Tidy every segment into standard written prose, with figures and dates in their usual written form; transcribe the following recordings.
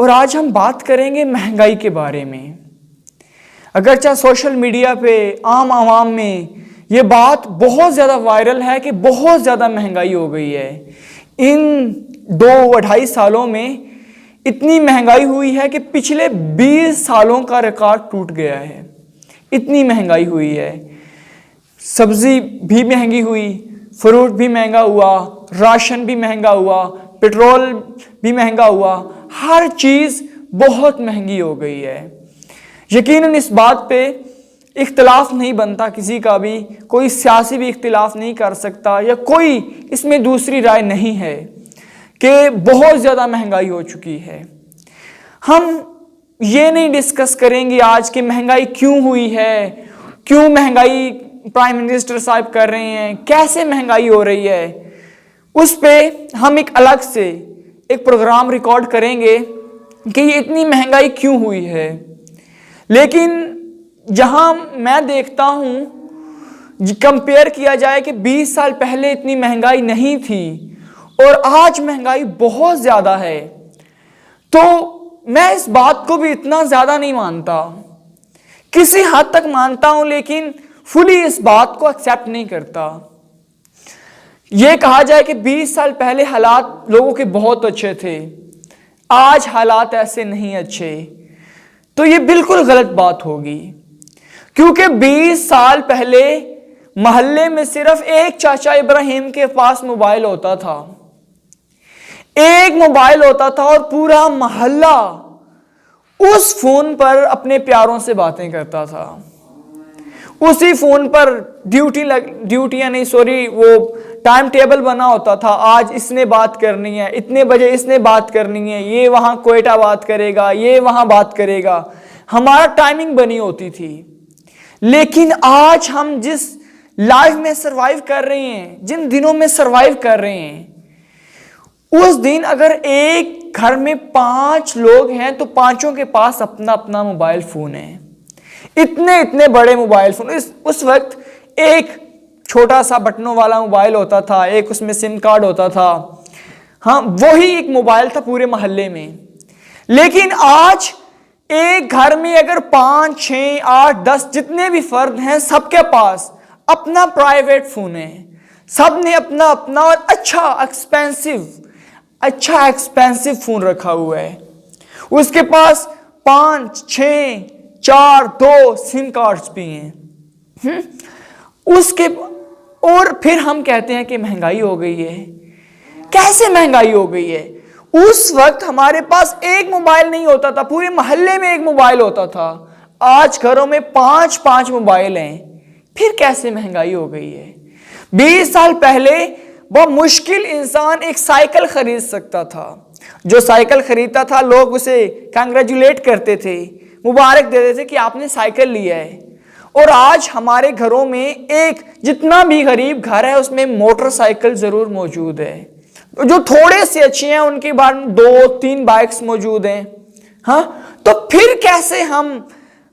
और आज हम बात करेंगे महंगाई के बारे में। अगरचे सोशल मीडिया पे आम आवाम में ये बात बहुत ज़्यादा वायरल है कि बहुत ज़्यादा महंगाई हो गई है। इन 2-2.5 सालों में इतनी महंगाई हुई है कि पिछले 20 सालों का रिकॉर्ड टूट गया है। इतनी महंगाई हुई है, सब्जी भी महंगी हुई, फ्रूट भी महंगा हुआ, राशन भी महंगा हुआ, पेट्रोल भी महंगा हुआ, हर चीज़ बहुत महंगी हो गई है। यकीनन इस बात पे इख्तिलाफ नहीं बनता किसी का भी, कोई सियासी भी इख्तिलाफ नहीं कर सकता या कोई इसमें दूसरी राय नहीं है कि बहुत ज़्यादा महंगाई हो चुकी है। हम ये नहीं डिस्कस करेंगे आज कि महंगाई क्यों हुई है, क्यों महंगाई प्राइम मिनिस्टर साहब कर रहे हैं, कैसे महंगाई हो रही है। उस पे हम एक अलग से एक प्रोग्राम रिकॉर्ड करेंगे कि ये इतनी महंगाई क्यों हुई है। लेकिन जहां मैं देखता हूं, कंपेयर किया जाए कि 20 साल पहले इतनी महंगाई नहीं थी और आज महंगाई बहुत ज़्यादा है, तो मैं इस बात को भी इतना ज़्यादा नहीं मानता। किसी हद तक मानता हूं लेकिन फुली इस बात को एक्सेप्ट नहीं करता। यह कहा जाए कि 20 साल पहले हालात लोगों के बहुत अच्छे थे, आज हालात ऐसे नहीं अच्छे, तो ये बिल्कुल गलत बात होगी। क्योंकि 20 साल पहले मोहल्ले में सिर्फ एक चाचा इब्राहिम के पास मोबाइल होता था, एक मोबाइल होता था और पूरा मोहल्ला उस फोन पर अपने प्यारों से बातें करता था। उसी फोन पर वो टाइम टेबल बना होता था। आज इसने बात करनी है, इतने बजे इसने बात करनी है, ये वहां कोयटा बात करेगा, ये वहां बात करेगा, हमारा टाइमिंग बनी होती थी। लेकिन आज हम जिस लाइफ में सरवाइव कर रहे हैं, जिन दिनों में सरवाइव कर रहे हैं, उस दिन अगर एक घर में 5 लोग हैं तो पांचों के पास अपना अपना मोबाइल फोन है। इतने इतने बड़े मोबाइल फोन। उस वक्त एक छोटा सा बटनों वाला मोबाइल होता था, एक उसमें सिम कार्ड होता था। हाँ, वही एक मोबाइल था पूरे मोहल्ले में। लेकिन आज एक घर में अगर 5, 6, 8, 10 जितने भी फर्द हैं, सबके पास अपना प्राइवेट फोन है। सब ने अपना अपना और अच्छा एक्सपेंसिव फोन रखा हुआ है। उसके पास 5, 6, 4, 2 सिम कार्ड्स भी हैं। उसके और फिर हम कहते हैं कि महंगाई हो गई है। कैसे महंगाई हो गई है? उस वक्त हमारे पास एक मोबाइल नहीं होता था, पूरे मोहल्ले में एक मोबाइल होता था। आज घरों में 5-5 मोबाइल हैं। फिर कैसे महंगाई हो गई है? 20 साल पहले बहुत मुश्किल इंसान एक साइकिल खरीद सकता था। जो साइकिल खरीदता था लोग उसे कांग्रेचुलेट करते थे, मुबारक देते थे कि आपने साइकिल लिया है। और आज हमारे घरों में एक जितना भी गरीब घर है उसमें मोटरसाइकिल जरूर मौजूद है। जो थोड़े से अच्छे हैं उनके बारे में 2-3 बाइक्स मौजूद हैं। हाँ, तो फिर कैसे हम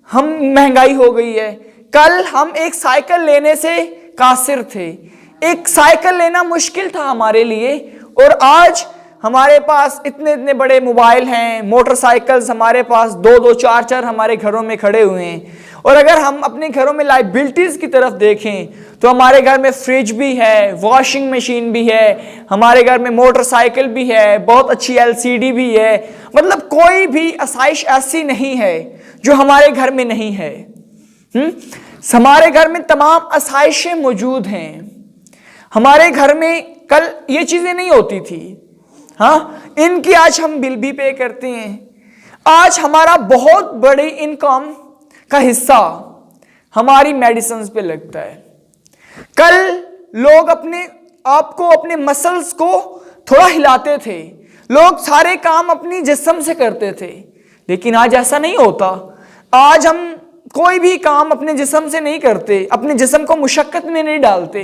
महंगाई हो गई है। कल हम एक साइकिल लेने से कासिर थे, एक साइकिल लेना मुश्किल था हमारे लिए, और आज हमारे पास इतने इतने बड़े मोबाइल हैं, मोटरसाइकिल्स हमारे पास 2-2, 4-4 हमारे घरों में खड़े हुए हैं। और अगर हम अपने घरों में लाइबिलिटीज की तरफ देखें तो हमारे घर में फ्रिज भी है, वॉशिंग मशीन भी है, हमारे घर में मोटरसाइकिल भी है, बहुत अच्छी LCD भी है। मतलब कोई भी आसाइश ऐसी नहीं है जो हमारे घर में नहीं है। हमारे घर में तमाम आसाइशें मौजूद हैं। हमारे घर में कल ये चीजें नहीं होती थी। हाँ, इनकी आज हम बिल भी पे करते हैं। आज हमारा बहुत बड़ी इनकम का हिस्सा हमारी मेडिसिन पे लगता है। कल लोग अपने आप को, अपने मसल्स को थोड़ा हिलाते थे, लोग सारे काम अपनी जिस्म से करते थे। लेकिन आज ऐसा नहीं होता। आज हम कोई भी काम अपने जिस्म से नहीं करते, अपने जिस्म को मुशक्कत में नहीं डालते,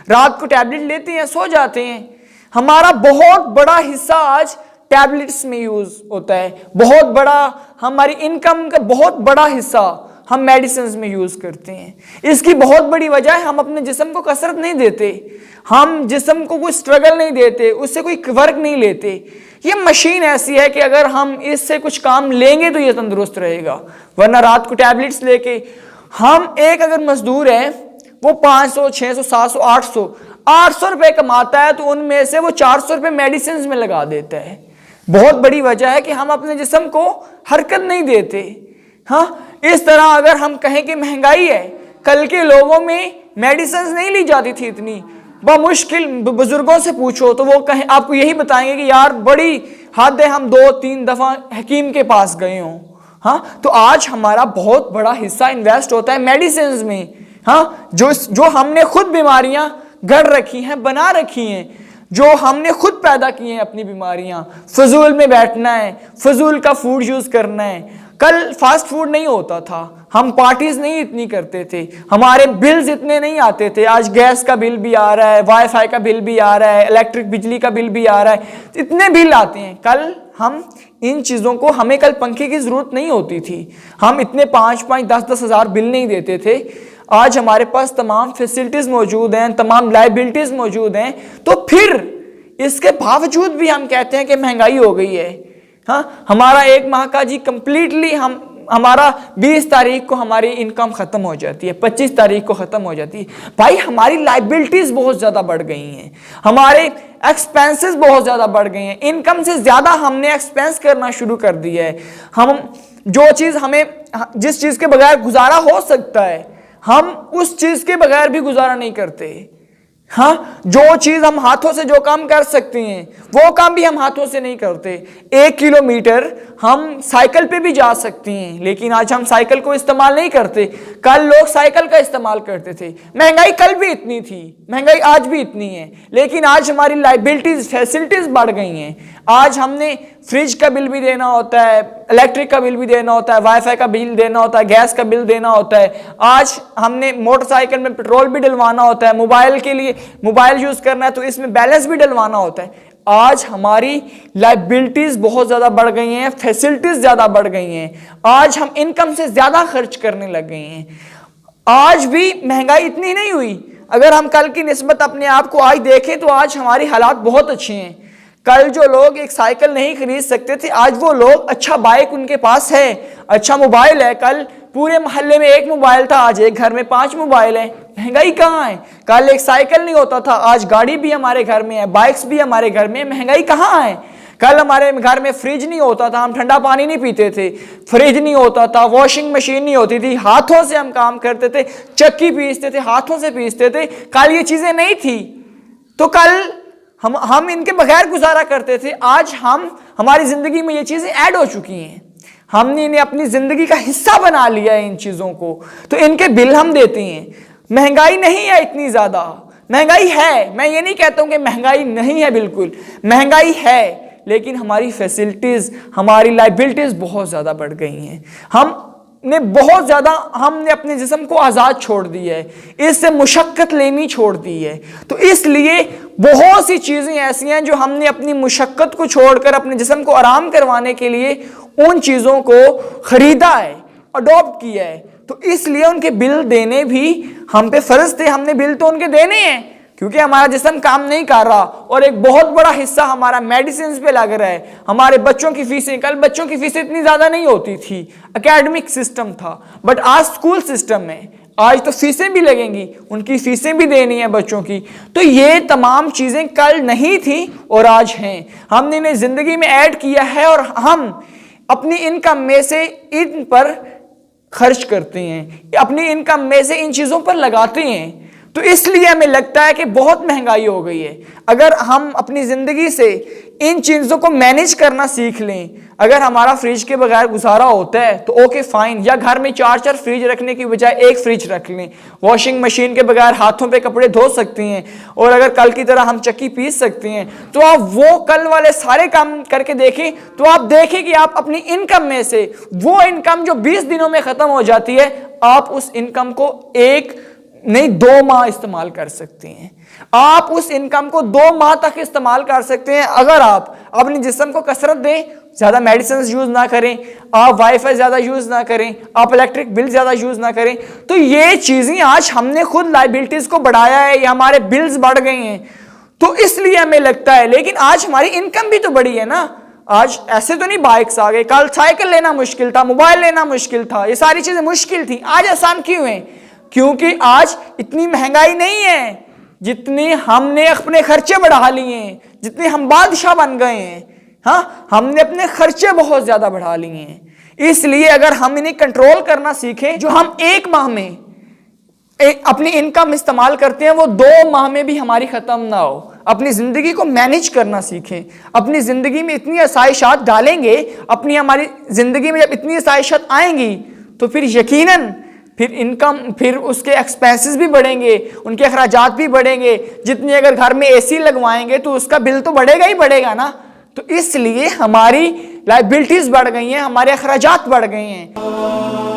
रात को टैबलेट लेते हैं, सो जाते हैं। हमारा बहुत बड़ा हिस्सा आज टैबलेट्स में यूज होता है। बहुत बड़ा, हमारी इनकम का बहुत बड़ा हिस्सा हम मेडिसिन में यूज करते हैं। इसकी बहुत बड़ी वजह है हम अपने जिस्म को कसरत नहीं देते, हम जिस्म को कोई स्ट्रगल नहीं देते, उससे कोई वर्क नहीं लेते। ये मशीन ऐसी है कि अगर हम इससे कुछ काम लेंगे तो ये तंदुरुस्त रहेगा, वरना रात को टैबलेट्स लेके हम एक अगर मजदूर है वो 500 600 700 800 रुपए कमाता है तो उनमें से वो 400 रुपए मेडिसिन में लगा देता है। बहुत बड़ी वजह है कि हम अपने जिस्म को हरकत नहीं देते। हाँ, इस तरह अगर हम कहें कि महंगाई है, कल के लोगों में मेडिसिन नहीं ली जाती थी इतनी, मुश्किल बुजुर्गों से पूछो तो वो कहें आपको यही बताएंगे कि यार बड़ी हद है, हम 2-3 दफा हकीम के पास गए हों। हाँ, तो आज हमारा बहुत बड़ा हिस्सा इन्वेस्ट होता है मेडिसिन में। हाँ, जो हमने खुद बीमारियां गढ़ रखी हैं, बना रखी हैं, जो हमने खुद पैदा की हैं अपनी बीमारियां। फजूल में बैठना है, फजूल का फूड यूज करना है। कल फास्ट फूड नहीं होता था, हम पार्टीज नहीं इतनी करते थे, हमारे बिल्स इतने नहीं आते थे। आज गैस का बिल भी आ रहा है, वाईफाई का बिल भी आ रहा है, इलेक्ट्रिक बिजली का बिल भी आ रहा है, इतने बिल आते हैं। कल हम इन चीज़ों को, हमें कल पंखे की ज़रूरत नहीं होती थी, हम इतने 5-5 10-10 हज़ार बिल नहीं देते थे। आज हमारे पास तमाम फैसिलिटीज़ मौजूद हैं, तमाम लाइबिलिटीज़ मौजूद हैं, तो फिर इसके बावजूद भी हम कहते हैं कि महंगाई हो गई है। हाँ, हमारा एक माह का जी कंप्लीटली हमारा 20 तारीख को हमारी इनकम खत्म हो जाती है, 25 तारीख को खत्म हो जाती है। भाई हमारी लाइबिलिटीज बहुत ज्यादा बढ़ गई हैं, हमारे एक्सपेंसेस बहुत ज्यादा बढ़ गए हैं, इनकम से ज्यादा हमने एक्सपेंस करना शुरू कर दिया है। हम जो चीज हमें, जिस चीज के बगैर गुजारा हो सकता है, हम उस चीज के बगैर भी गुजारा नहीं करते। हाँ, जो चीज हम हाथों से जो काम कर सकते हैं वो काम भी हम हाथों से नहीं करते। 1 किलोमीटर हम साइकिल पे भी जा सकते हैं, लेकिन आज हम साइकिल को इस्तेमाल नहीं करते। कल लोग साइकिल का इस्तेमाल करते थे। महंगाई कल भी इतनी थी, महंगाई आज भी इतनी है, लेकिन आज हमारी लाइबिलिटीज, फैसिलिटीज बढ़ गई हैं। आज हमने फ्रिज का बिल भी देना होता है, इलेक्ट्रिक का बिल भी देना होता है, वाईफाई का बिल देना होता है, गैस का बिल देना होता है। आज हमने मोटरसाइकिल में पेट्रोल भी डलवाना होता है, मोबाइल के लिए मोबाइल यूज करना है तो इसमें बैलेंस भी डलवाना होता है। आज हमारी लाइबिलिटीज बहुत ज्यादा बढ़ गई हैं, फैसिलिटीज ज्यादा बढ़ गई हैं। आज हम इनकम से ज्यादा खर्च करने लग गए हैं। आज भी महंगाई इतनी नहीं हुई। अगर हम कल की निस्बत अपने आप को आज देखें तो आज हमारी हालात बहुत अच्छे हैं। कल जो लोग एक साइकिल नहीं खरीद सकते थे, आज वो लोग अच्छा बाइक उनके पास है, अच्छा मोबाइल है। कल पूरे मोहल्ले में 1 मोबाइल था, आज एक घर में 5 मोबाइल है। महंगाई कहाँ है? कल एक साइकिल नहीं होता था, आज गाड़ी भी हमारे घर में है, बाइक्स भी हमारे घर में है। महंगाई कहाँ है? कल हमारे घर में फ्रिज नहीं होता था, हम ठंडा पानी नहीं पीते थे, फ्रिज नहीं होता था, वॉशिंग मशीन नहीं होती थी, हाथों से हम काम करते थे, चक्की पीसते थे, हाथों से पीसते थे। कल ये चीजें नहीं थी, तो कल हम इनके बगैर गुजारा करते थे। आज हमारी जिंदगी में ये चीजें ऐड हो चुकी हैं, हमने इन्हें अपनी जिंदगी का हिस्सा बना लिया है इन चीजों को, तो इनके बिल हम देते हैं। महंगाई नहीं है इतनी ज्यादा, महंगाई है, मैं ये नहीं कहता हूं कि महंगाई नहीं है, बिल्कुल महंगाई है, लेकिन हमारी फैसिलिटीज, हमारी लाइबिलिटीज बहुत ज्यादा बढ़ गई हैं। हमने अपने जिस्म को आजाद छोड़ दिया है, इससे मुशक्कत लेनी छोड़ दी है। तो इसलिए बहुत सी चीजें ऐसी हैं जो हमने अपनी मुशक्कत को छोड़कर अपने जिस्म को आराम करवाने के लिए उन चीजों को खरीदा है, अडॉप्ट किया है। तो इसलिए उनके बिल देने भी हम पे फर्ज थे, हमने बिल तो उनके देने हैं क्योंकि हमारा जिस्म काम नहीं कर रहा और एक बहुत बड़ा हिस्सा हमारा मेडिसिन पे लग रहा है। हमारे बच्चों की फीसें, कल बच्चों की फीसें इतनी ज्यादा नहीं होती थी, एकेडमिक सिस्टम था, बट आज स्कूल सिस्टम है, आज तो फीसें भी लगेंगी, उनकी फीसें भी देनी है बच्चों की। तो ये तमाम चीजें कल नहीं थी और आज हैं, हमने इन्हें जिंदगी में ऐड किया है और हम अपनी इनकम में से इन पर खर्च करते हैं, अपनी इनकम में से इन चीजों पर लगाते हैं। तो इसलिए हमें लगता है कि बहुत महंगाई हो गई है। अगर हम अपनी जिंदगी से इन चीजों को मैनेज करना सीख लें, अगर हमारा फ्रिज के बगैर गुजारा होता है तो ओके फाइन, या घर में 4-4 फ्रिज रखने की बजाय 1 फ्रिज रख लें, वॉशिंग मशीन के बगैर हाथों पे कपड़े धो सकते हैं, और अगर कल की तरह हम चक्की पीस सकते हैं, तो आप वो कल वाले सारे काम करके देखें, तो आप देखें कि आप अपनी इनकम में से वो इनकम जो 20 दिनों में खत्म हो जाती है, आप उस इनकम को 1 नहीं 2 माह इस्तेमाल कर सकते हैं। आप उस इनकम को 2 माह तक इस्तेमाल कर सकते हैं अगर आप अपने जिस्म को कसरत दें, ज़्यादा मेडिसिन यूज़ ना करें, आप वाईफाई ज़्यादा यूज़ ना करें, आप इलेक्ट्रिक बिल ज़्यादा यूज़ ना करें। तो ये चीज़ें आज हमने खुद लाइबिलिटीज़ को बढ़ाया है, या हमारे बिल्स बढ़ गए हैं, तो इसलिए हमें लगता है। लेकिन आज हमारी इनकम भी तो बढ़ी है ना। आज ऐसे तो नहीं बाइक्स आ गए, कल साइकिल लेना मुश्किल था, मोबाइल लेना मुश्किल था, ये सारी चीज़ें मुश्किल थी, आज आसान क्यों है? क्योंकि आज इतनी महंगाई नहीं है जितनी हमने अपने खर्चे बढ़ा लिए हैं, जितने हम बादशाह बन गए हैं। हाँ, हमने अपने खर्चे बहुत ज्यादा बढ़ा लिए हैं। इसलिए अगर हम इन्हें कंट्रोल करना सीखें, जो हम एक माह में अपनी इनकम इस्तेमाल करते हैं वो 2 माह में भी हमारी खत्म ना हो। अपनी जिंदगी को मैनेज करना सीखें, अपनी जिंदगी में इतनी आसाइशात डालेंगे, हमारी जिंदगी में जब इतनी आसाइशात आएंगी तो फिर यकीनन फिर इनकम, फिर उसके एक्सपेंसेस भी बढ़ेंगे, उनके अखराजात भी बढ़ेंगे। जितनी अगर घर में एसी लगवाएंगे तो उसका बिल तो बढ़ेगा ही बढ़ेगा ना। तो इसलिए हमारी लायबिलिटीज बढ़ गई हैं, हमारे अखराजात बढ़ गए हैं।